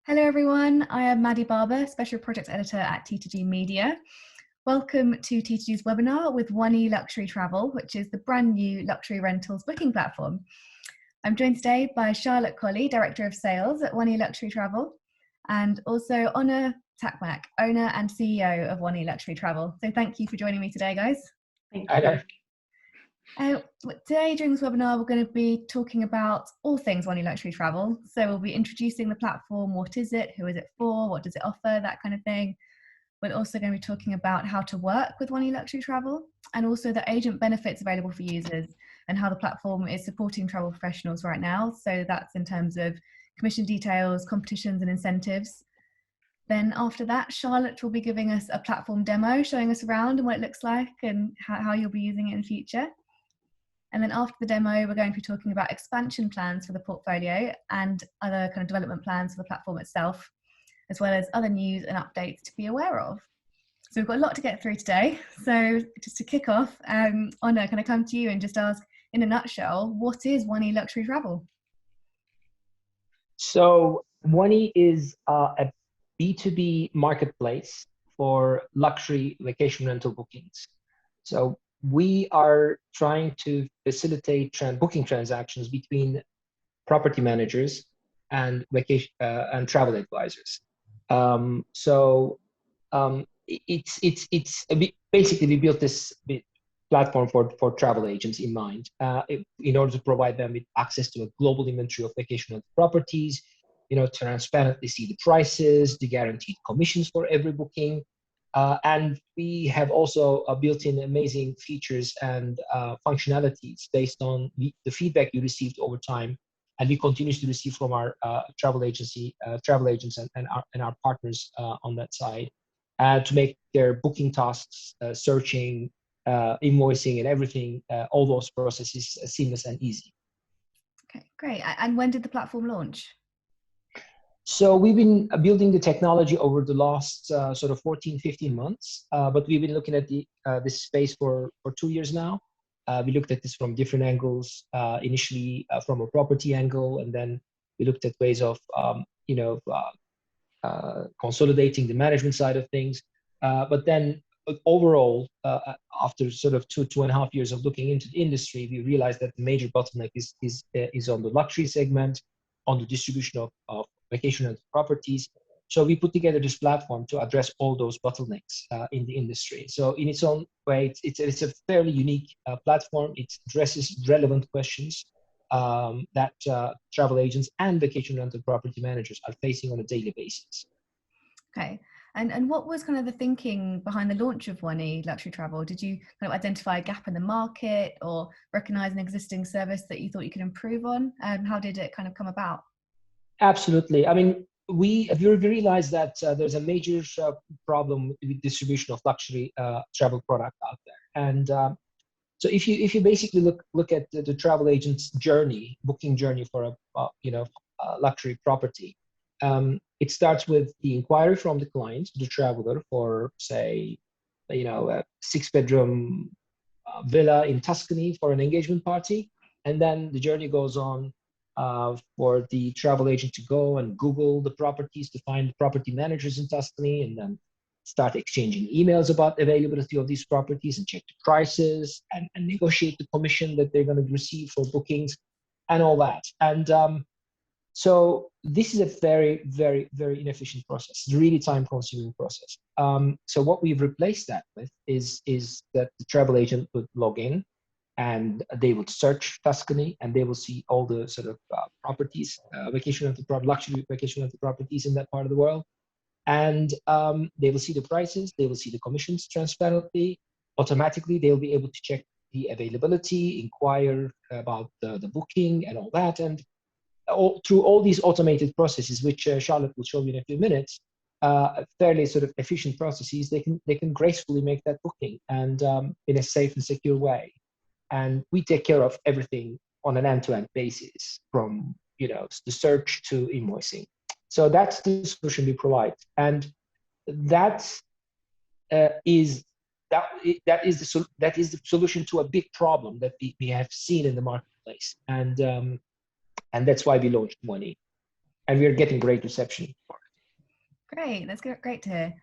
Hello everyone, I am Maddie Barber, Special Projects Editor at T2G Media. Welcome to T2G's webinar with Onee Luxury Travel, which is the brand new luxury rentals booking platform. I'm joined today by Charlotte Colley, Director of Sales at Onee Luxury Travel, and also Onee Luxury, owner and CEO of Onee Luxury Travel. So thank you for joining me today, guys. Thank you. Today, during this webinar, we're going to be talking about all things Onee Luxury Travel. So we'll be introducing the platform, what is it, who is it for, what does it offer, that kind of thing. We're also going to be talking about how to work with Onee Luxury Travel and also the agent benefits available for users and how the platform is supporting travel professionals right now. So that's in terms of commission details, competitions and incentives. Then after that, Charlotte will be giving us a platform demo, showing us around and what it looks like and how you'll be using it in future. And then after the demo, we're going to be talking about expansion plans for the portfolio and other kind of development plans for the platform itself, as well as other news and updates to be aware of. So we've got a lot to get through today. So just to kick off, Onee, can I come to you and just ask, in a nutshell, what is Onee Luxury Travel? So Onee is a B2B marketplace for luxury vacation rental bookings. So we are trying to facilitate booking transactions between property managers and vacation and travel advisors. Basically we built this platform for travel agents in mind, in order to provide them with access to a global inventory of vacation rental properties, transparently see the prices, the guaranteed commissions for every booking. And we have also built in amazing features and functionalities based on the feedback you received over time, and we continue to receive from our travel agents and our partners on that side, to make their booking tasks, searching, invoicing, and everything, all those processes seamless and easy. Okay, great. And when did the platform launch? So we've been building the technology over the last sort of 14, 15 months, but we've been looking at this space for 2 years now. We looked at this from different angles, initially from a property angle, and then we looked at ways of consolidating the management side of things. But then overall, after sort of 2.5 years of looking into the industry, we realized that the major bottleneck is on the luxury segment, on the distribution of vacation rental properties. So we put together this platform to address all those bottlenecks in the industry. So in its own way, it's a fairly unique platform. It addresses relevant questions that travel agents and vacation rental property managers are facing on a daily basis. Okay. And what was kind of the thinking behind the launch of Onee Luxury Travel? Did you kind of identify a gap in the market or recognize an existing service that you thought you could improve on? How did it kind of come about? Absolutely. I mean, we realized that there's a major problem with distribution of luxury travel product out there. And so if you basically look at the travel agent's journey, booking journey for a luxury property, it starts with the inquiry from the client, the traveler, for say, a 6-bedroom villa in Tuscany for an engagement party, and then the journey goes on for the travel agent to go and Google the properties to find property managers in Tuscany, and then start exchanging emails about availability of these properties and check the prices and negotiate the commission that they're going to receive for bookings and all that. And so this is a very, very, very inefficient process. It's a really time-consuming process. So what we've replaced that with is that the travel agent would log in and they would search Tuscany, and they will see all the sort of properties, luxury vacation rental properties in that part of the world. And they will see the prices, they will see the commissions transparently. Automatically, they'll be able to check the availability, inquire about the booking and all that. And through all these automated processes, which Charlotte will show you in a few minutes, fairly sort of efficient processes, they can gracefully make that booking and in a safe and secure way. And we take care of everything on an end-to-end basis, from the search to invoicing. So that's the solution we provide, and that is the solution to a big problem that we have seen in the marketplace, and that's why we launched Onee. and we're getting great reception. Great, that's great to hear.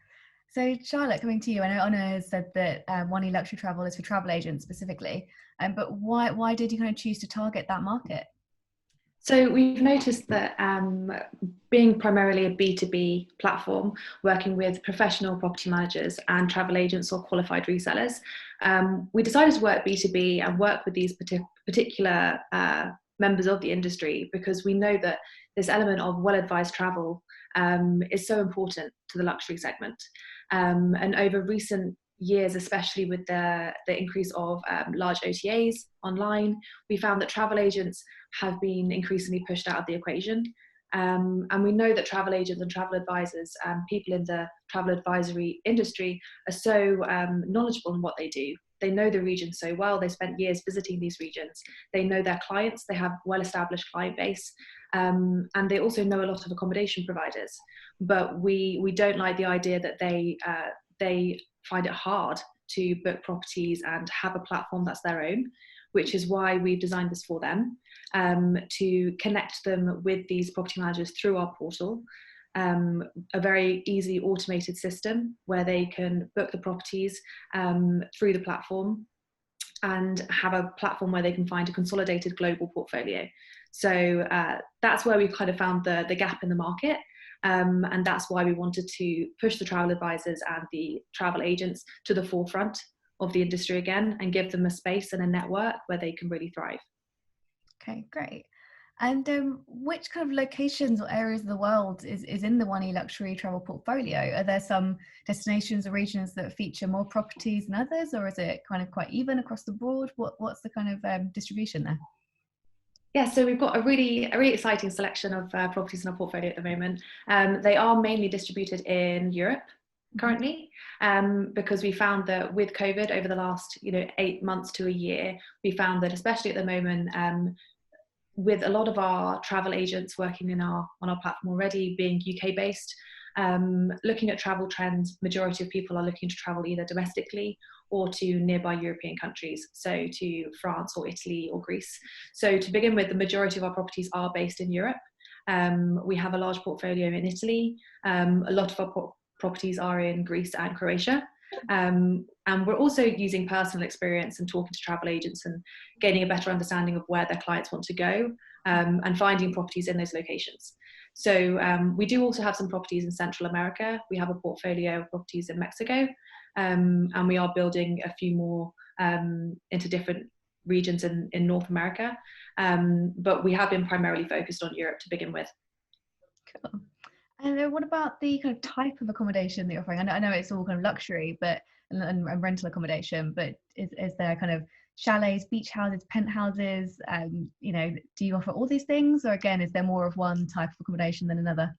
So Charlotte, coming to you, I know Onee has said that Onee Luxury Travel is for travel agents specifically, but why did you kind of choose to target that market? So we've noticed that being primarily a B2B platform, working with professional property managers and travel agents or qualified resellers, we decided to work B2B and work with these particular members of the industry because we know that this element of well-advised travel is so important to the luxury segment. And over recent years, especially with the increase of large OTAs online, we found that travel agents have been increasingly pushed out of the equation. And we know that travel agents and travel advisors and people in the travel advisory industry are so knowledgeable in what they do. They know the region so well. They spent years visiting these regions. They know their clients. They have well-established client base. And they also know a lot of accommodation providers. But we don't like the idea that they find it hard to book properties and have a platform that's their own, which is why we've designed this for them, to connect them with these property managers through our portal, a very easy automated system where they can book the properties through the platform and have a platform where they can find a consolidated global portfolio. So that's where we've kind of found the gap in the market. And that's why we wanted to push the travel advisors and the travel agents to the forefront of the industry again and give them a space and a network where they can really thrive. Okay, great. And which kind of locations or areas of the world is in the Onee Luxury Travel portfolio? Are there some destinations or regions that feature more properties than others, or is it kind of quite even across the board? What's the kind of distribution there? Yeah, so we've got a really exciting selection of properties in our portfolio at the moment. They are mainly distributed in Europe currently, because we found that with COVID over the last 8 months to a year, we found that especially at the moment, with a lot of our travel agents working on our platform already being UK based, looking at travel trends, majority of people are looking to travel either domestically or to nearby European countries, so to France or Italy or Greece. So to begin with, the majority of our properties are based in Europe. We have a large portfolio in Italy. A lot of our properties are in Greece and Croatia. And we're also using personal experience and talking to travel agents and gaining a better understanding of where their clients want to go, and finding properties in those locations. So we do also have some properties in Central America. We have a portfolio of properties in Mexico, and we are building a few more into different regions in North America. But we have been primarily focused on Europe to begin with. Cool. And what about the kind of type of accommodation that you're offering? I know it's all kind of luxury, but and rental accommodation, but is there kind of chalets, beach houses, penthouses? Do you offer all these things, or again, is there more of one type of accommodation than another?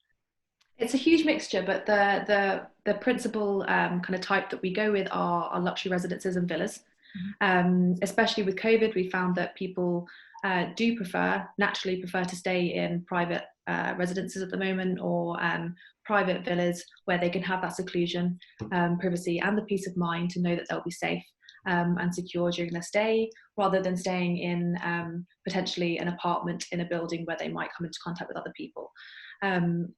It's a huge mixture, but the principal kind of type that we go with are luxury residences and villas. Especially with COVID, we found that people do naturally prefer to stay in private residences at the moment, or private villas where they can have that seclusion, privacy and the peace of mind to know that they'll be safe and secure during their stay, rather than staying in potentially an apartment in a building where they might come into contact with other people. And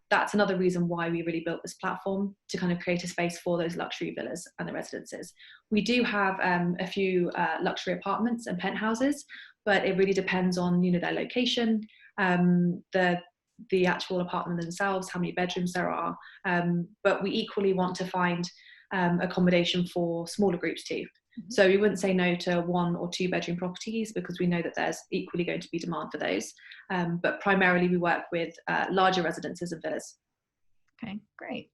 that's another reason why we really built this platform, to kind of create a space for those luxury villas and the residences. We do have a few luxury apartments and penthouses, but it really depends on their location, the actual apartment themselves, how many bedrooms there are. But we equally want to find accommodation for smaller groups too. So we wouldn't say no to 1 or 2 bedroom properties, because we know that there's equally going to be demand for those. But primarily we work with larger residences and villas. Okay, great.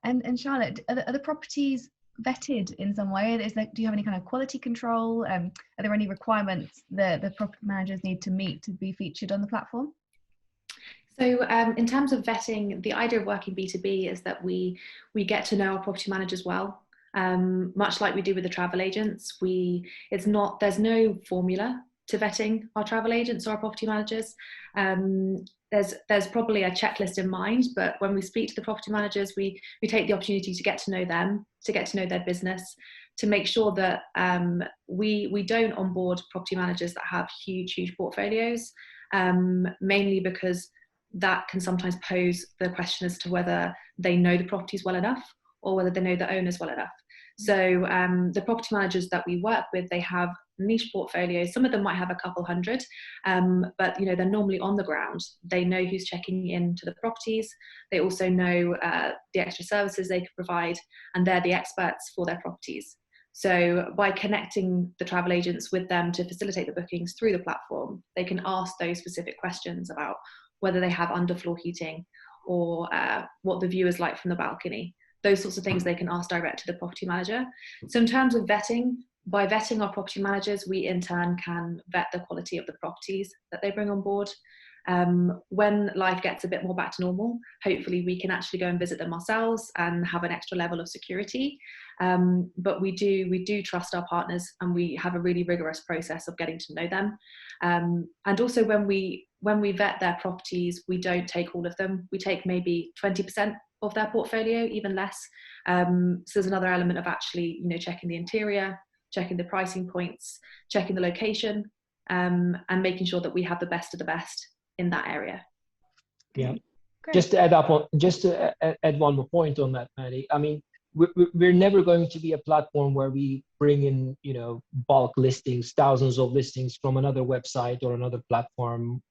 And Charlotte, are the properties vetted in some way? Do you have any kind of quality control? Are there any requirements that the property managers need to meet to be featured on the platform? So in terms of vetting, the idea of working B2B is that we get to know our property managers well. Much like we do with the travel agents, there's no formula to vetting our travel agents or our property managers. There's probably a checklist in mind, but when we speak to the property managers, we take the opportunity to get to know them, to get to know their business, to make sure that we don't onboard property managers that have huge portfolios, mainly because that can sometimes pose the question as to whether they know the properties well enough or whether they know the owners well enough. So the property managers that we work with, they have niche portfolios. Some of them might have a couple hundred, but they're normally on the ground. They know who's checking into the properties. They also know the extra services they can provide, and they're the experts for their properties. So by connecting the travel agents with them to facilitate the bookings through the platform, they can ask those specific questions about whether they have underfloor heating or what the view is like from the balcony. Those sorts of things they can ask direct to the property manager. So in terms of vetting, by vetting our property managers, we in turn can vet the quality of the properties that they bring on board. When life gets a bit more back to normal, hopefully we can actually go and visit them ourselves and have an extra level of security. But we do trust our partners, and we have a really rigorous process of getting to know them. And also when we vet their properties, we don't take all of them. We take maybe 20% of their portfolio, even less. So there's another element of actually, checking the interior, checking the pricing points, checking the location, and making sure that we have the best of the best in that area. Yeah. Great. Just to add one more point on that, Maddie. I mean, we're never going to be a platform where we bring in, bulk listings, thousands of listings from another website or another platform.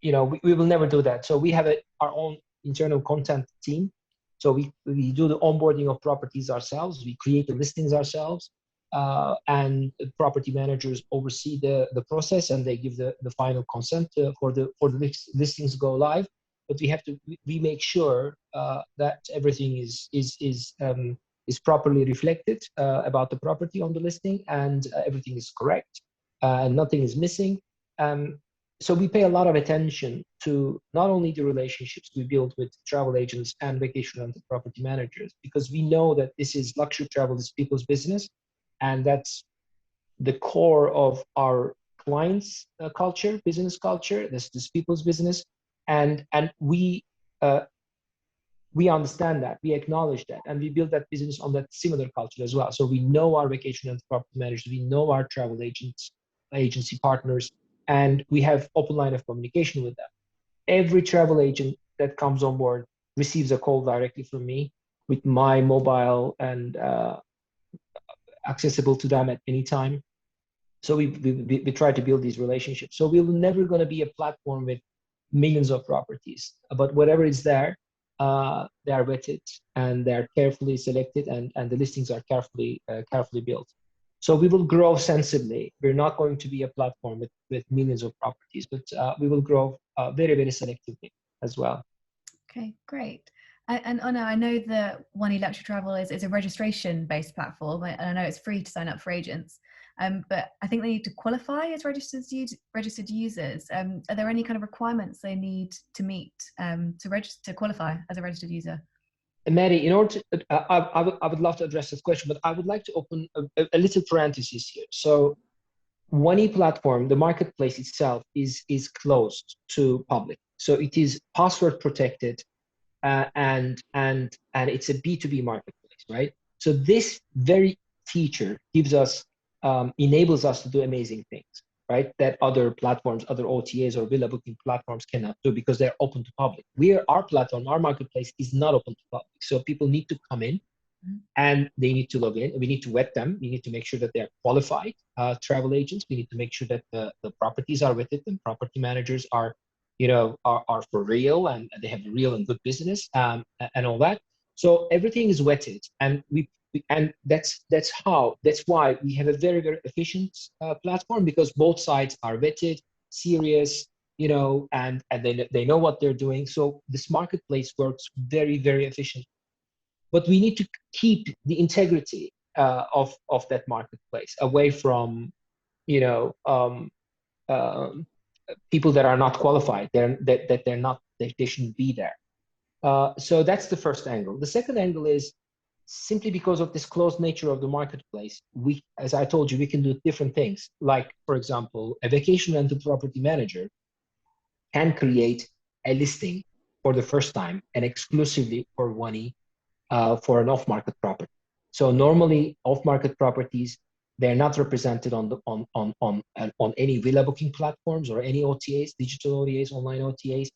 We will never do that. So we have our own internal content team. So we do the onboarding of properties ourselves. We create the listings ourselves, and the property managers oversee the process, and they give the final consent for the listings to go live. But we make sure that everything is properly reflected about the property on the listing, and everything is correct, and nothing is missing. So we pay a lot of attention to not only the relationships we build with travel agents and vacation rental property managers, because we know that this is luxury travel is people's business, and that's the core of our clients' culture, business culture. This is people's business, and we understand that, we acknowledge that, and we build that business on that similar culture as well. So we know our vacation rental property managers, we know our travel agents, agency partners, and we have open line of communication with them. Every travel agent that comes on board receives a call directly from me with my mobile and accessible to them at any time. So we try to build these relationships. So we're never going to be a platform with millions of properties, but whatever is there, they are vetted and they're carefully selected, and the listings are carefully built. So we will grow sensibly. We're not going to be a platform with millions of properties, but we will grow very, very selectively as well. Okay, great. And Onee, I know that Onee Luxury Travel is a registration-based platform, and I know it's free to sign up for agents, but I think they need to qualify as registered users. Are there any kind of requirements they need to meet to qualify as a registered user? Mary, in order to, I would love to address this question, but I would like to open a little parenthesis here. So Onee platform, the marketplace itself is closed to public. So it is password protected, and it's a B2B marketplace, right? So this very feature enables us to do amazing things, right? That other platforms, other OTAs or villa booking platforms cannot do, because they're open to public. Our platform, our marketplace is not open to public. So people need to come in and they need to log in. We need to vet them. We need to make sure that they're qualified travel agents. We need to make sure that the properties are vetted and property managers are for real, and they have a real and good business, and all that. So everything is vetted, and that's why we have a very, very efficient platform, because both sides are vetted, serious, and they know what they're doing. So this marketplace works very, very efficiently. But we need to keep the integrity of that marketplace away from people that are not qualified. They shouldn't be there. So that's the first angle. The second angle is simply because of this closed nature of the marketplace. As I told you, we can do different things. Like, for example, a vacation rental property manager can create a listing for the first time and exclusively for Onee for an off-market property. So normally off-market properties, they're not represented on any villa booking platforms or any OTAs, digital OTAs, online OTAs.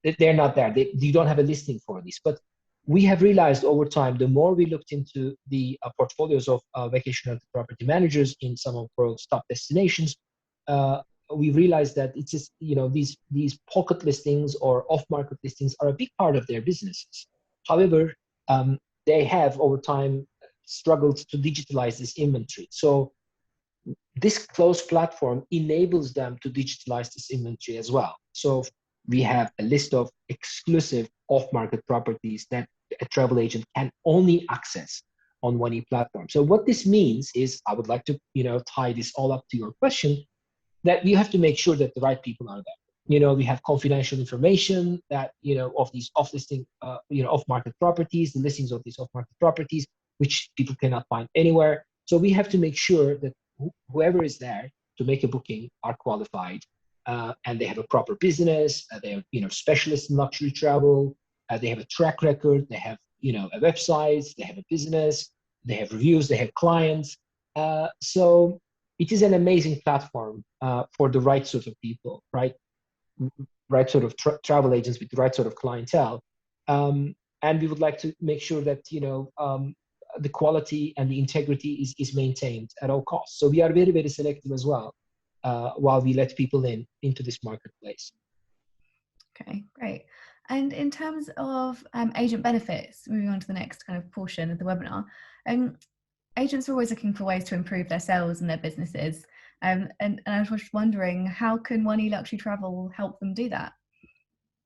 they're not there. You don't have a listing for these. But we have realized over time, the more we looked into the portfolios of vacation rental property managers in some of the world's top destinations, we realized that it's just, these pocket listings or off-market listings are a big part of their businesses. However, they have over time struggled to digitalize this inventory. So this closed platform enables them to digitalize this inventory as well. So we have a list of exclusive off-market properties that a travel agent can only access on Onee platform. So what this means is, I would like to, tie this all up to your question, that we have to make sure that the right people are there. We have confidential information that, of these off-listing, off-market properties, the listings of these off-market properties, which people cannot find anywhere. So we have to make sure that whoever is there to make a booking are qualified, and they have a proper business. They are, specialists in luxury travel. They have a track record. They have, a website. They have a business. They have reviews. They have clients. So it is an amazing platform for the right sort of people, right? Right sort of travel agents with the right sort of clientele. And we would like to make sure that, the quality and the integrity is maintained at all costs. So we are very, very selective as well, while we let people into this marketplace. Okay, great. And in terms of agent benefits, moving on to the next kind of portion of the webinar, agents are always looking for ways to improve their sales and their businesses. And I was just wondering, how can Onee Luxury Travel help them do that?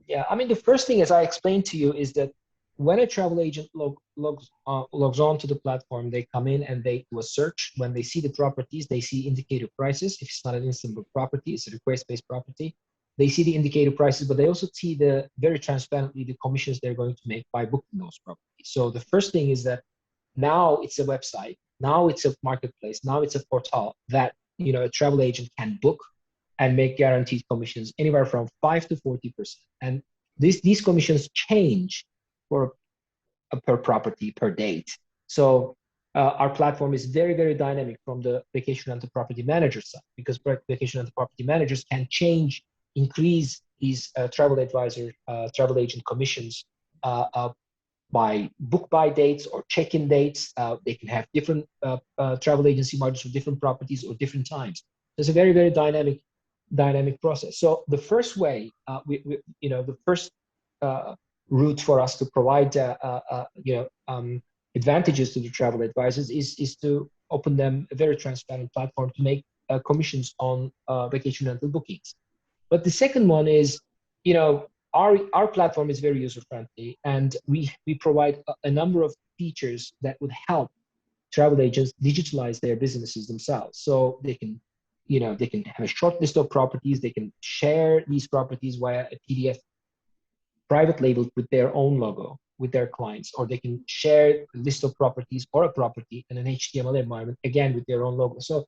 Yeah, I mean, the first thing, as I explained to you, is that when a travel agent logs on to the platform, they come in and they do a search. When they see the properties, they see indicator prices. If it's not an instant book property, it's a request-based property. They see the indicator prices, but they also see very transparently the commissions they're going to make by booking those properties. So the first thing is that now it's a website, now it's a marketplace, now it's a portal that, a travel agent can book and make guaranteed commissions anywhere from 5 to 40%. And these commissions change per property, per date. So our platform is very, very dynamic from the vacation rental property manager side, because vacation rental property managers can increase these travel agent commissions by book by dates or check-in dates. They can have different travel agency margins for different properties or different times. It's a very, very dynamic process. So the first way, the first route for us to provide advantages to the travel advisors is to open them a very transparent platform to make commissions on vacation rental bookings. But the second one is, our platform is very user friendly, and we provide a number of features that would help travel agents digitalize their businesses themselves. So they can have a short list of properties. They can share these properties via a PDF private labeled with their own logo with their clients, or they can share a list of properties or a property in an HTML environment, again, with their own logo. So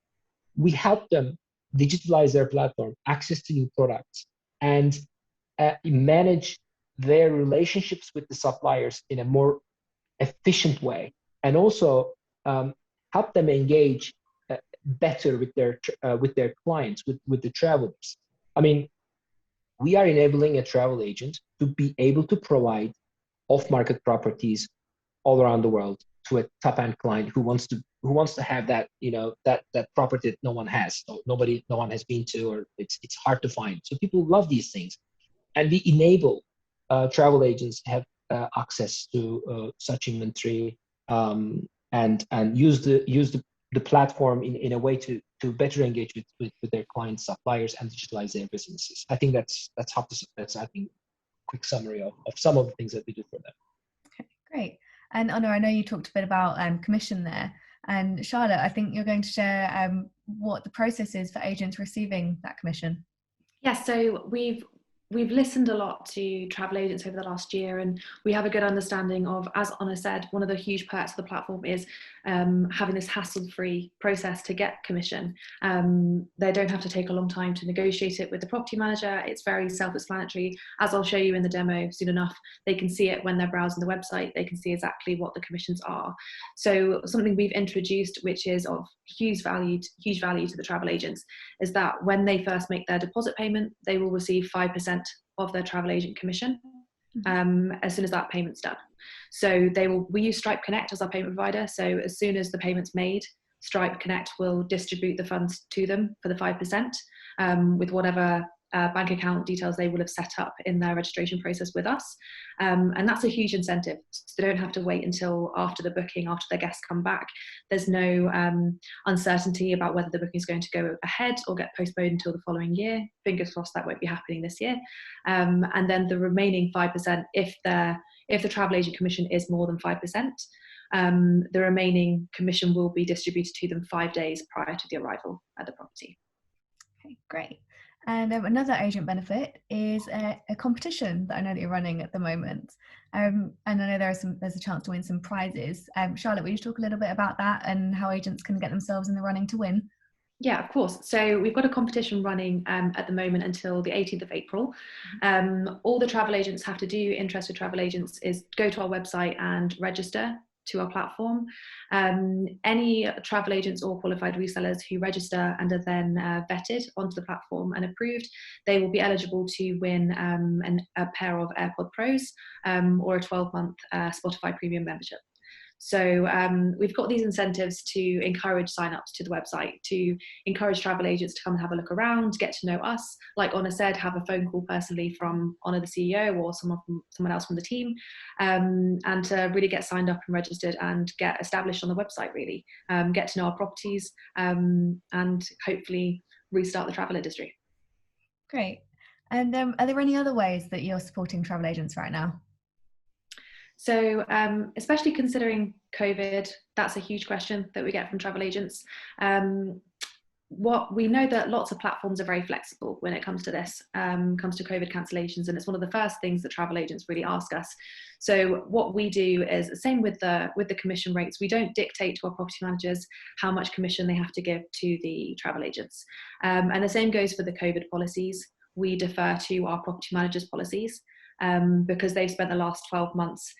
we help them digitalize their platform, access to new products, and manage their relationships with the suppliers in a more efficient way, and also help them engage better with their clients, with the travelers. I mean, we are enabling a travel agent to be able to provide off-market properties all around the world to a top-end client who wants to have that, that property that no one has, or no one has been to, or it's hard to find. So people love these things, and we enable travel agents to have access to such inventory, and use the platform in a way to better engage with their clients, suppliers, and digitalize their businesses. I think that's I think quick summary of some of the things that we do for them. Okay, great. And Onee, I know you talked a bit about commission there, and Charlotte, I think you're going to share what the process is for agents receiving that commission. Yeah, so we've listened a lot to travel agents over the last year, and we have a good understanding of, as Onee said, one of the huge perks of the platform is having this hassle-free process to get commission. They don't have to take a long time to negotiate it with the property manager. It's very self-explanatory. As I'll show you in the demo soon enough, they can see it when they're browsing the website. They can see exactly what the commissions are. So something we've introduced, which is of huge value to the travel agents, is that when they first make their deposit payment, they will receive 5% of their travel agent commission as soon as that payment's done. So we use Stripe Connect as our payment provider. So as soon as the payment's made, Stripe Connect will distribute the funds to them for the 5% with whatever bank account details they will have set up in their registration process with us. And that's a huge incentive. So they don't have to wait until after the booking, after their guests come back. There's no uncertainty about whether the booking is going to go ahead or get postponed until the following year. Fingers crossed that won't be happening this year. And then the remaining 5%, if the travel agent commission is more than 5%, the remaining commission will be distributed to them 5 days prior to the arrival at the property. Okay, great. And another agent benefit is a competition that I know that you're running at the moment. And I know there's a chance to win some prizes. Charlotte, will you talk a little bit about that and how agents can get themselves in the running to win? Yeah, of course. So we've got a competition running at the moment until the 18th of April. All the travel agents have to do, interested travel agents, is go to our website and register to our platform. Any travel agents or qualified resellers who register and are then vetted onto the platform and approved, they will be eligible to win a pair of AirPod Pros or a 12-month Spotify Premium membership. So we've got these incentives to encourage sign-ups to the website, to encourage travel agents to come and have a look around, get to know us. Like Onee said, have a phone call personally from Onee, the CEO, or someone else from the team, and to really get signed up and registered and get established on the website, really. Get to know our properties and hopefully restart the travel industry. Great. And are there any other ways that you're supporting travel agents right now? So especially considering COVID, that's a huge question that we get from travel agents. What we know that lots of platforms are very flexible when it comes to this, comes to COVID cancellations, and it's one of the first things that travel agents really ask us. So what we do is the same with the commission rates. We don't dictate to our property managers how much commission they have to give to the travel agents, and the same goes for the COVID policies. We defer to our property managers' policies. Because they've spent the last 12 months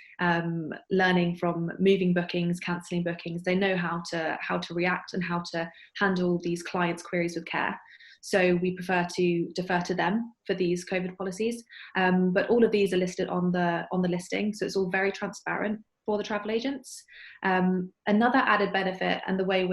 learning from moving bookings, cancelling bookings. They know how to react and how to handle these clients' queries with care. So we prefer to defer to them for these COVID policies. But all of these are listed on the listing, so it's all very transparent for the travel agents. Another added benefit, and the way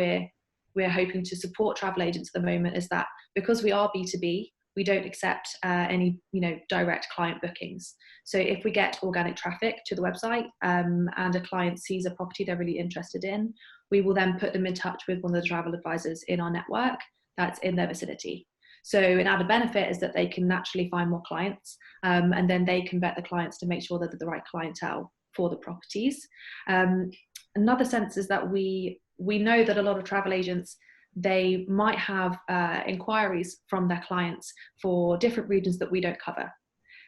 we're hoping to support travel agents at the moment, is that because we are B2B, we don't accept any direct client bookings. So if we get organic traffic to the website and a client sees a property they're really interested in, we will then put them in touch with one of the travel advisors in our network that's in their vicinity. So an added benefit is that they can naturally find more clients, and then they can vet the clients to make sure that they're the right clientele for the properties. Another sense is that we know that a lot of travel agents, they might have inquiries from their clients for different regions that we don't cover.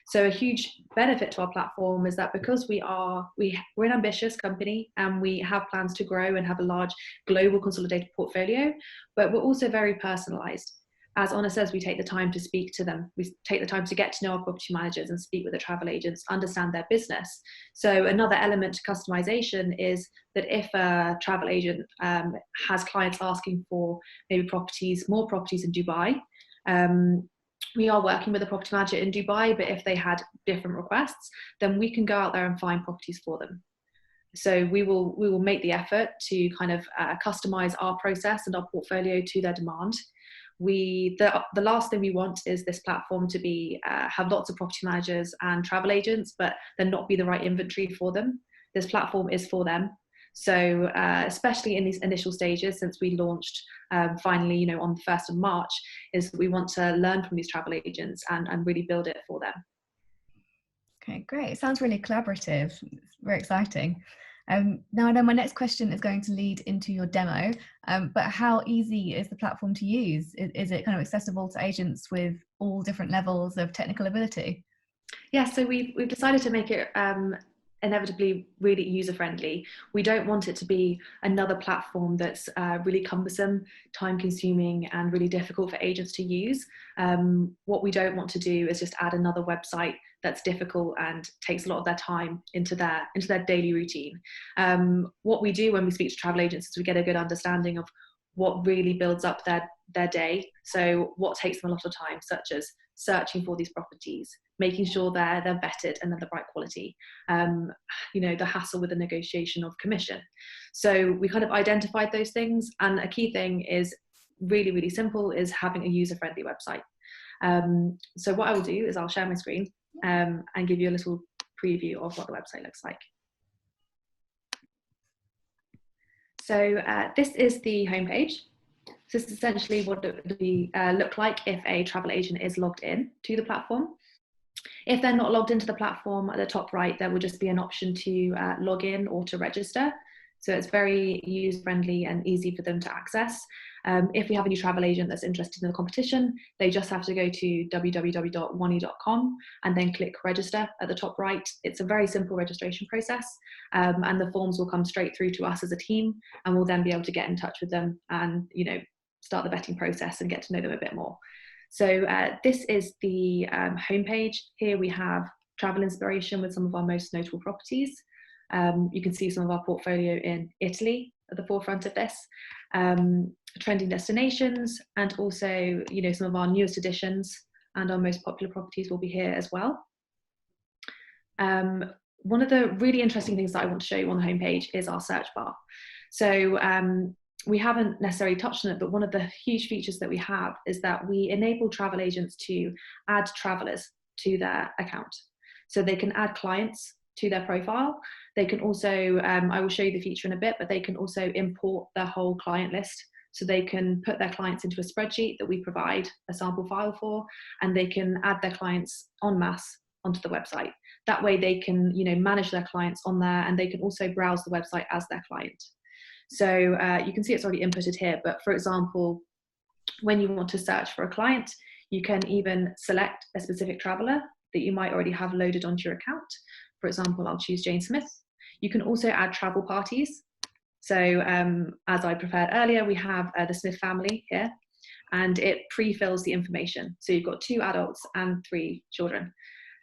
So a huge benefit to our platform is that because we're an ambitious company and we have plans to grow and have a large global consolidated portfolio, but we're also very personalized. As Onee says, we take the time to speak to them. We take the time to get to know our property managers and speak with the travel agents, understand their business. So another element to customization is that if a travel agent has clients asking for maybe more properties in Dubai, we are working with a property manager in Dubai, but if they had different requests, then we can go out there and find properties for them. So we will make the effort to kind of customize our process and our portfolio to their demand. The last thing we want is this platform to be have lots of property managers and travel agents, but then not be the right inventory for them. This platform is for them. So especially in these initial stages, since we launched finally, on the 1st of March, is we want to learn from these travel agents and really build it for them. Okay, great. It sounds really collaborative. It's very exciting. Now I know my next question is going to lead into your demo, but how easy is the platform to use? Is it kind of accessible to agents with all different levels of technical ability? Yeah, so we've decided to make it inevitably really user-friendly. We don't want it to be another platform that's really cumbersome, time-consuming, and really difficult for agents to use. What we don't want to do is just add another website that's difficult and takes a lot of their time into their daily routine. What we do when we speak to travel agents is we get a good understanding of what really builds up their day. So what takes them a lot of time, such as searching for these properties, making sure they're vetted and they're the right quality, the hassle with the negotiation of commission. So we kind of identified those things, and a key thing is really, really simple, is having a user-friendly website. So what I will do is I'll share my screen and give you a little preview of what the website looks like. So this is the homepage. So this is essentially what it would look like if a travel agent is logged in to the platform. If they're not logged into the platform, at the top right, there will just be an option to log in or to register. So it's very user-friendly and easy for them to access. If we have a new travel agent that's interested in the competition, they just have to go to www.onee.com and then click register at the top right. It's a very simple registration process, and the forms will come straight through to us as a team, and we'll then be able to get in touch with them and start the vetting process and get to know them a bit more. So this is the homepage. Here we have travel inspiration with some of our most notable properties. You can see some of our portfolio in Italy at the forefront of this, trending destinations, and also some of our newest additions and our most popular properties will be here as well. One of the really interesting things that I want to show you on the homepage is our search bar. So we haven't necessarily touched on it, but one of the huge features that we have is that we enable travel agents to add travelers to their account. So they can add clients to their profile. They can also, I will show you the feature in a bit, but they can also import their whole client list. So they can put their clients into a spreadsheet that we provide a sample file for, and they can add their clients en masse onto the website. That way they can manage their clients on there, and they can also browse the website as their client. So you can see it's already inputted here, but for example, when you want to search for a client, you can even select a specific traveler that you might already have loaded onto your account. For example, I'll choose Jane Smith. You can also add travel parties. So as I prepared earlier, we have the Smith family here, and it pre-fills the information. So you've got 2 adults and 3 children.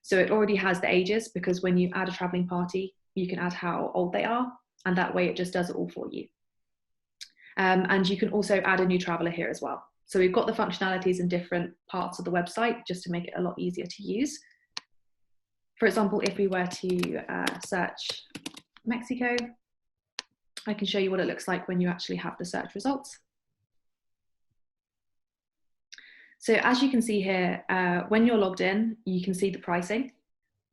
So it already has the ages, because when you add a traveling party, you can add how old they are, and that way it just does it all for you. And you can also add a new traveler here as well. So we've got the functionalities in different parts of the website just to make it a lot easier to use. For example, if we were to search Mexico, I can show you what it looks like when you actually have the search results. So as you can see here, when you're logged in, you can see the pricing.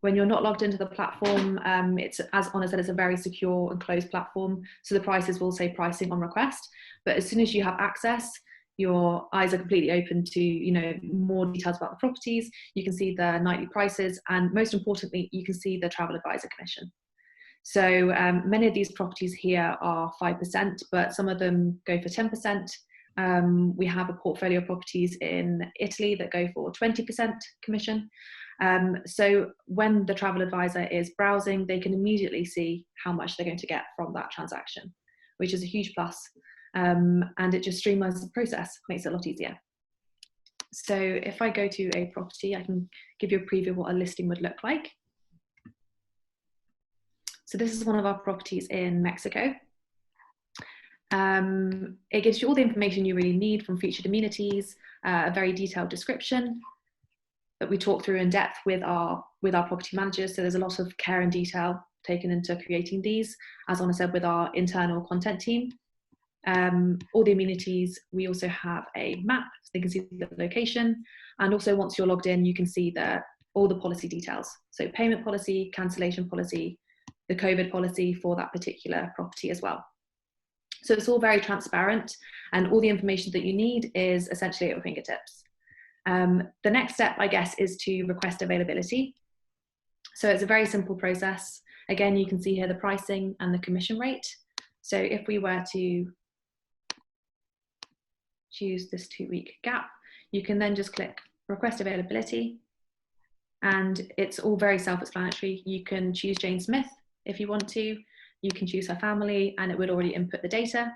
When you're not logged into the platform, it's, as Onee said, it's a very secure and closed platform. So the prices will say pricing on request. But as soon as you have access, your eyes are completely open to more details about the properties. You can see the nightly prices, and most importantly, you can see the travel advisor commission. So many of these properties here are 5%, but some of them go for 10%. We have a portfolio of properties in Italy that go for 20% commission. So when the travel advisor is browsing, they can immediately see how much they're going to get from that transaction, which is a huge plus. And it just streamlines the process, makes it a lot easier. So if I go to a property, I can give you a preview of what a listing would look like. So this is one of our properties in Mexico. It gives you all the information you really need, from featured amenities, a very detailed description that we talk through in depth with our property managers. So there's a lot of care and detail taken into creating these, as Onee said, with our internal content team. All the amenities, we also have a map so they can see the location, and also once you're logged in, you can see all the policy details. So payment policy, cancellation policy, the COVID policy for that particular property as well. So it's all very transparent, and all the information that you need is essentially at your fingertips. The next step, I guess, is to request availability. So it's a very simple process. Again, you can see here the pricing and the commission rate. So if we were to choose this 2-week gap, you can then just click request availability, and it's all very self-explanatory. You can choose Jane Smith if you want to. You can choose her family, and it would already input the data.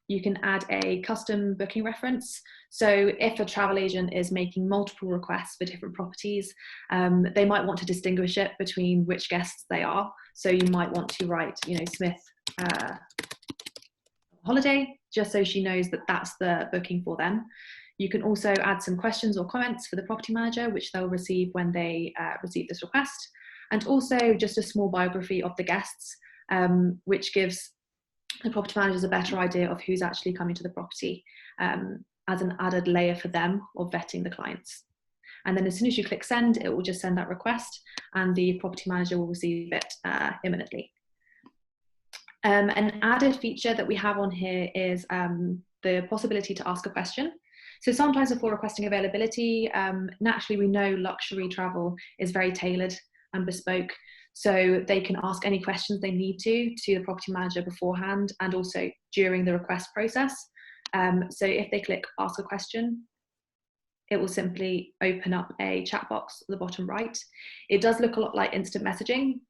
You can add a custom booking reference. So if a travel agent is making multiple requests for different properties, they might want to distinguish it between which guests they are. So you might want to write, Smith holiday, just so she knows that that's the booking for them. You can also add some questions or comments for the property manager, which they'll receive when they receive this request. And also just a small biography of the guests, which gives the property managers a better idea of who's actually coming to the property, as an added layer for them of vetting the clients. And then as soon as you click send, it will just send that request and the property manager will receive it imminently. An added feature that we have on here is the possibility to ask a question. So sometimes before requesting availability, naturally we know luxury travel is very tailored and bespoke. So they can ask any questions they need to the property manager beforehand and also during the request process. So if they click ask a question, it will simply open up a chat box at the bottom right. It does look a lot like instant messaging.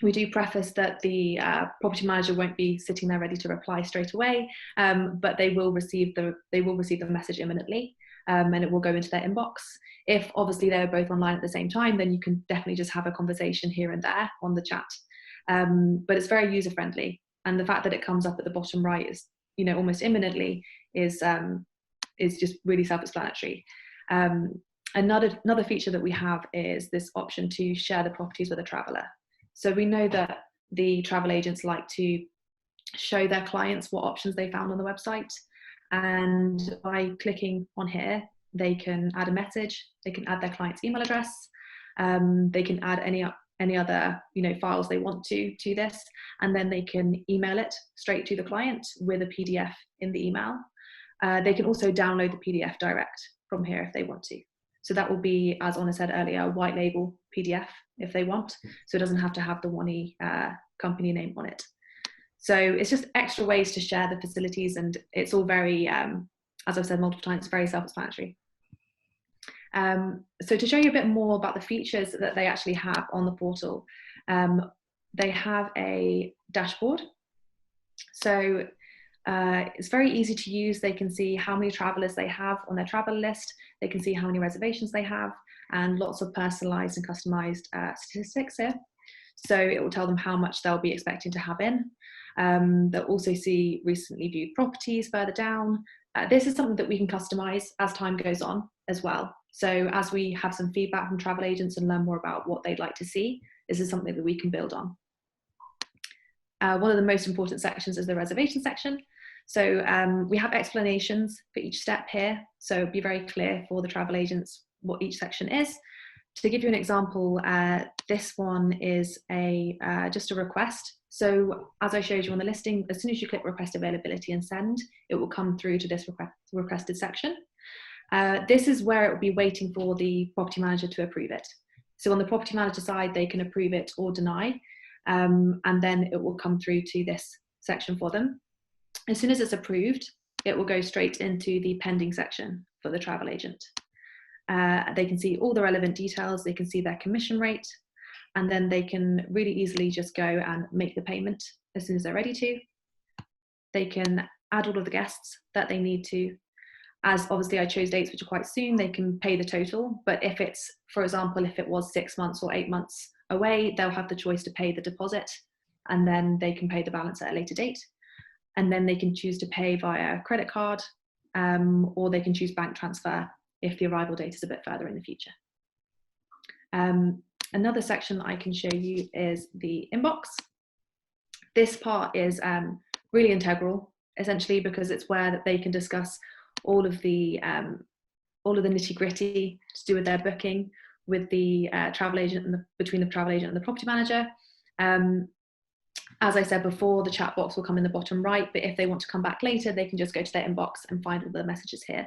We do preface that the property manager won't be sitting there ready to reply straight away, but they will receive the message imminently, and it will go into their inbox. If obviously they're both online at the same time, then you can definitely just have a conversation here and there on the chat. But it's very user friendly, and the fact that it comes up at the bottom right is, almost imminently is just really self-explanatory. Another feature that we have is this option to share the properties with a traveller. So we know that the travel agents like to show their clients what options they found on the website, and by clicking on here, they can add a message, they can add their client's email address, they can add any other files they want to this, and then they can email it straight to the client with a PDF in the email. They can also download the PDF direct from here if they want to. So that will be, as Onee said earlier, a white label PDF if they want. So it doesn't have to have the Onee company name on it. So it's just extra ways to share the facilities, and it's all very, as I've said multiple times, very self-explanatory. So to show you a bit more about the features that they actually have on the portal, they have a dashboard. So it's very easy to use. They can see how many travelers they have on their travel list. They can see how many reservations they have, and lots of personalized and customized statistics here. So it will tell them how much they'll be expecting to have in. They'll also see recently viewed properties further down. This is something that we can customize as time goes on as well. So as we have some feedback from travel agents and learn more about what they'd like to see, this is something that we can build on. One of the most important sections is the reservation section. So we have explanations for each step here. So it'll be very clear for the travel agents what each section is. To give you an example, this one is just a request. So as I showed you on the listing, as soon as you click request availability and send, it will come through to this requested section. This is where it will be waiting for the property manager to approve it. So on the property manager side, they can approve it or deny, and then it will come through to this section for them. As soon as it's approved, it will go straight into the pending section for the travel agent. They can see all the relevant details, they can see their commission rate, and then they can really easily just go and make the payment as soon as they're ready to. They can add all of the guests that they need to. As obviously I chose dates which are quite soon, they can pay the total, but if it's, for example, if it was 6 months or 8 months away, they'll have the choice to pay the deposit, and then they can pay the balance at a later date. And then they can choose to pay via credit card, or they can choose bank transfer if the arrival date is a bit further in the future. Another section that I can show you is the inbox. This part is really integral, essentially, because it's where that they can discuss all of the nitty-gritty to do with their booking with the travel agent and between the travel agent and the property manager. As I said before, the chat box will come in the bottom right, but if they want to come back later, they can just go to their inbox and find all the messages here.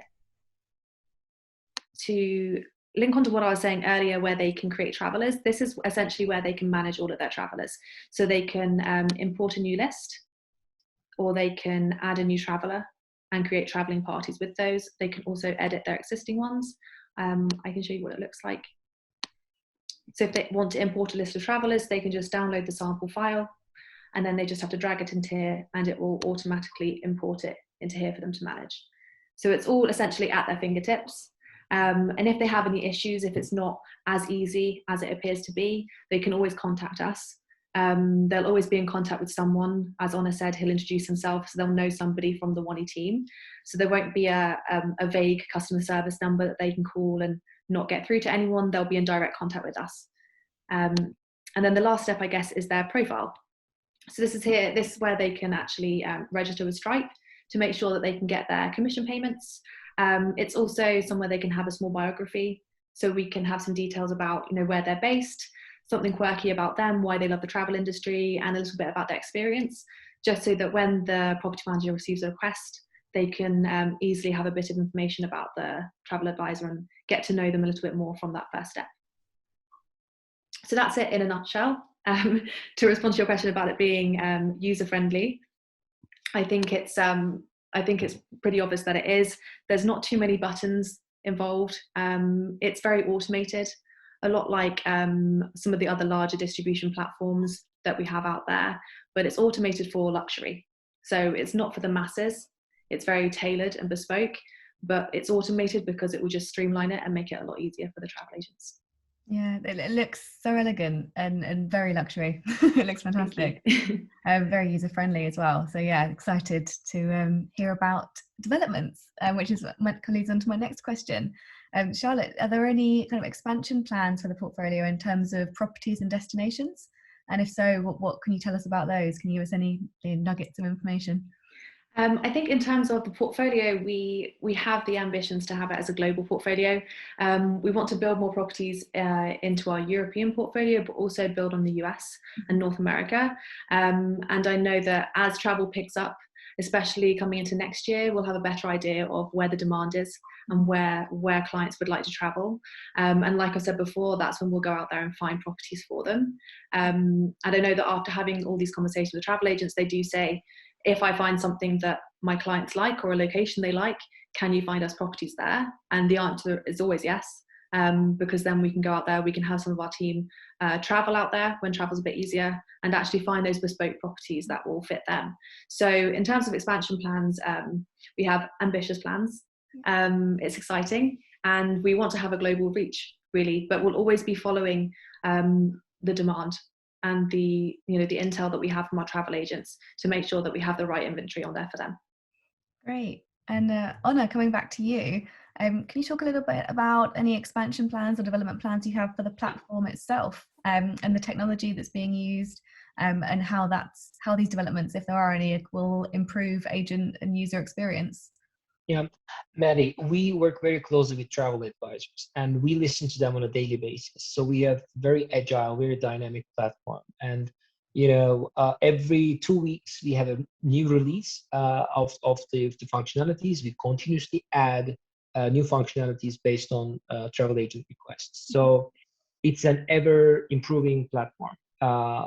To link onto what I was saying earlier, where they can create travelers, this is essentially where they can manage all of their travelers. So they can import a new list, or they can add a new traveler and create traveling parties with those. They can also edit their existing ones. I can show you what it looks like. So if they want to import a list of travelers, they can just download the sample file, and then they just have to drag it into here, and it will automatically import it into here for them to manage. So it's all essentially at their fingertips. And if they have any issues, if it's not as easy as it appears to be, they can always contact us. They'll always be in contact with someone. As Onee said, he'll introduce himself, so they'll know somebody from the Onee team. So there won't be a vague customer service number that they can call and not get through to anyone. They'll be in direct contact with us. And then the last step, I guess, is their profile. So this is where they can actually register with Stripe to make sure that they can get their commission payments. It's also somewhere they can have a small biography, so we can have some details about, you know, where they're based, something quirky about them, why they love the travel industry, and a little bit about their experience, just so that when the property manager receives a request, they can easily have a bit of information about the travel advisor and get to know them a little bit more from that first step. So that's it in a nutshell. To respond to your question about it being user-friendly, I think it's pretty obvious that it is. There's not too many buttons involved. It's very automated, a lot like some of the other larger distribution platforms that we have out there, but it's automated for luxury. So it's not for the masses. It's very tailored and bespoke, but it's automated because it will just streamline it and make it a lot easier for the travel agents. Yeah, it looks so elegant and very luxury. It looks fantastic. Very user friendly as well. So yeah, excited to hear about developments, which leads on to my next question. Charlotte, are there any kind of expansion plans for the portfolio in terms of properties and destinations? And if so, what can you tell us about those? Can you give us any nuggets of information? I think in terms of the portfolio, we have the ambitions to have it as a global portfolio. We want to build more properties into our European portfolio, but also build on the US and North America. And I know that as travel picks up, especially coming into next year, we'll have a better idea of where the demand is and where clients would like to travel. And like I said before, that's when we'll go out there and find properties for them. And I know that after having all these conversations with travel agents, they do say, if I find something that my clients like or a location they like, can you find us properties there? And the answer is always yes, because then we can go out there, we can have some of our team travel out there when travel's a bit easier and actually find those bespoke properties that will fit them. So in terms of expansion plans, we have ambitious plans. It's exciting and we want to have a global reach really, but we'll always be following the demand and the intel that we have from our travel agents to make sure that we have the right inventory on there for them. Great. And Onee, coming back to you, can you talk a little bit about any expansion plans or development plans you have for the platform itself, and the technology that's being used, and how these developments, if there are any, will improve agent and user experience? Yeah, Maddie, we work very closely with travel advisors and we listen to them on a daily basis. So we have very agile, very dynamic platform. And, every 2 weeks, we have a new release of the functionalities. We continuously add new functionalities based on travel agent requests. So it's an ever improving platform.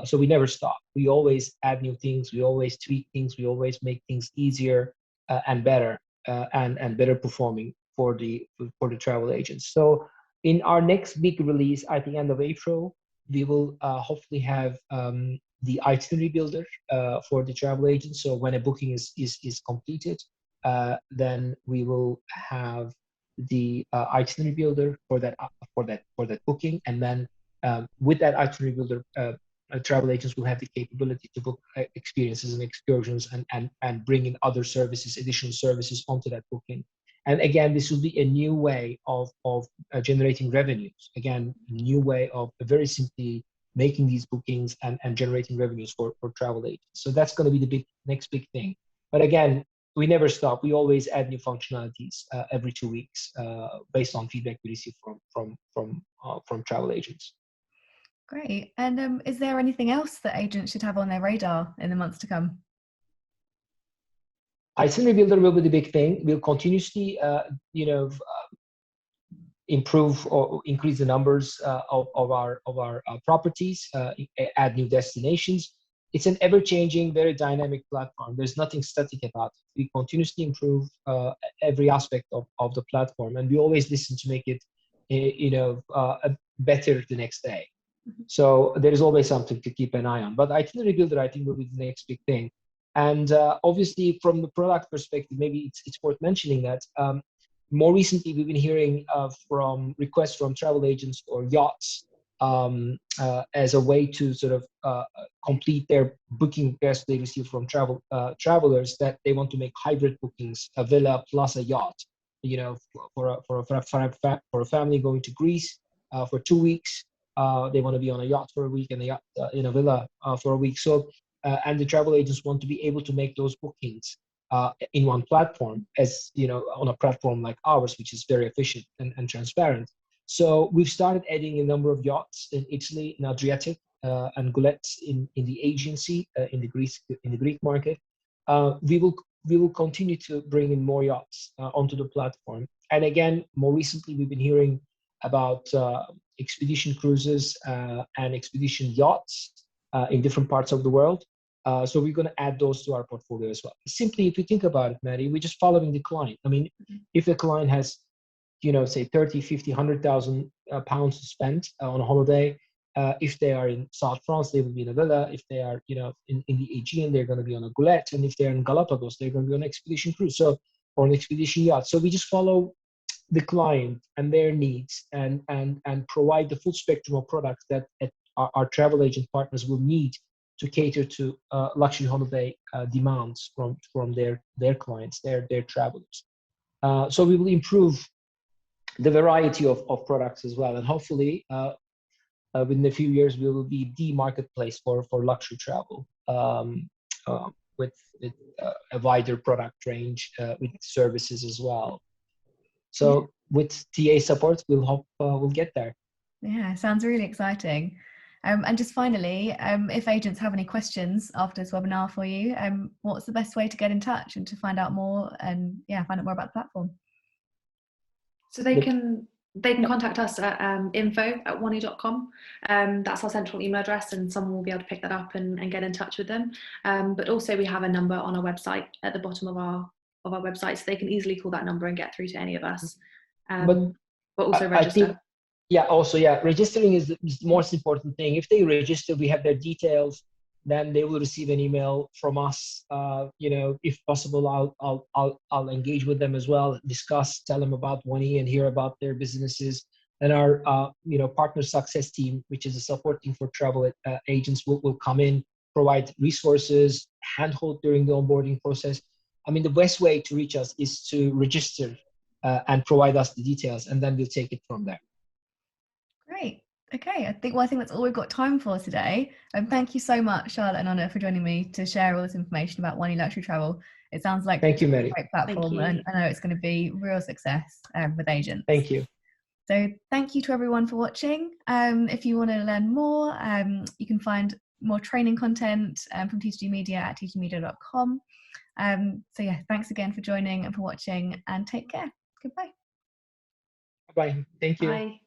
So we never stop. We always add new things. We always tweak things. We always make things easier and better. And better performing for the travel agents. So in our next big release, I think end of April, we will hopefully have the itinerary builder for the travel agents. So when a booking is completed, then we will have the itinerary builder for that booking, and then with that itinerary builder, travel agents will have the capability to book experiences and excursions and bring in other services, additional services onto that booking. And again, this will be a new way of generating revenues. Again, a new way of very simply making these bookings and generating revenues for travel agents. So that's going to be the next big thing. But again, we never stop. We always add new functionalities every 2 weeks based on feedback we receive from travel agents. Great. And is there anything else that agents should have on their radar in the months to come? Itinerary builder will be the big thing. We'll continuously, improve or increase the numbers of our properties, add new destinations. It's an ever-changing, very dynamic platform. There's nothing static about it. We continuously improve every aspect of the platform, and we always listen to make it, better the next day. So there is always something to keep an eye on. But itinerary builder, I think, will be the next big thing. And obviously, from the product perspective, maybe it's worth mentioning that more recently we've been hearing from requests from travel agents or yachts as a way to sort of complete their booking requests they receive from travelers, that they want to make hybrid bookings, a villa plus a yacht. You know, for a family going to Greece for 2 weeks, they want to be on a yacht for a week and a yacht in a villa for a week. So, and the travel agents want to be able to make those bookings in one platform, as you know, on a platform like ours, which is very efficient and transparent. So we've started adding a number of yachts in Italy, in Adriatic, and goulettes in the agency in the Greek market. We will continue to bring in more yachts onto the platform. And again, more recently, we've been hearing about expedition cruises and expedition yachts in different parts of the world. So we're going to add those to our portfolio as well. Simply, if you think about it, Maddie, we're just following the client. I mean, if a client has, you know, say 30, 50, 100,000 pounds to spend on a holiday, if they are in South France, they will be in a villa. If they are, you know, in the Aegean, they're going to be on a goulette. And if they're in Galapagos, they're going to be on an expedition cruise, so, or an expedition yacht. So we just follow the client and their needs, and provide the full spectrum of products that our travel agent partners will need to cater to luxury holiday demands from their clients, their travelers. So we will improve the variety of products as well, and hopefully within a few years we will be the marketplace for luxury travel, with a wider product range, with services as well. So with TA support, we'll hope we'll get there. Yeah, sounds really exciting. And just finally, if agents have any questions after this webinar for you, what's the best way to get in touch and to find out more, and find out more about the platform? So they can contact us at info@onee.com. That's our central email address, and someone will be able to pick that up and get in touch with them. But also we have a number on our website at the bottom of our website, so they can easily call that number and get through to any of us. But also register. Registering is the most important thing. If they register, we have their details, then they will receive an email from us. You know, if possible, I'll engage with them as well, discuss, tell them about Onee and hear about their businesses. And our partner success team, which is a support team for travel agents, will come in, provide resources, handhold during the onboarding process. I mean, the best way to reach us is to register and provide us the details, and then we'll take it from there. Great. Okay, I think that's all we've got time for today. Thank you so much, Charlotte and Onee, for joining me to share all this information about Onee Luxury Travel. It sounds like Thank you, Mary. a great platform, and I know it's going to be real success with agents. Thank you. So thank you to everyone for watching. If you want to learn more, you can find more training content from TTG Media at ttgmedia.com. So thanks again for joining and for watching, and take care. Goodbye. Bye. Thank you. Bye.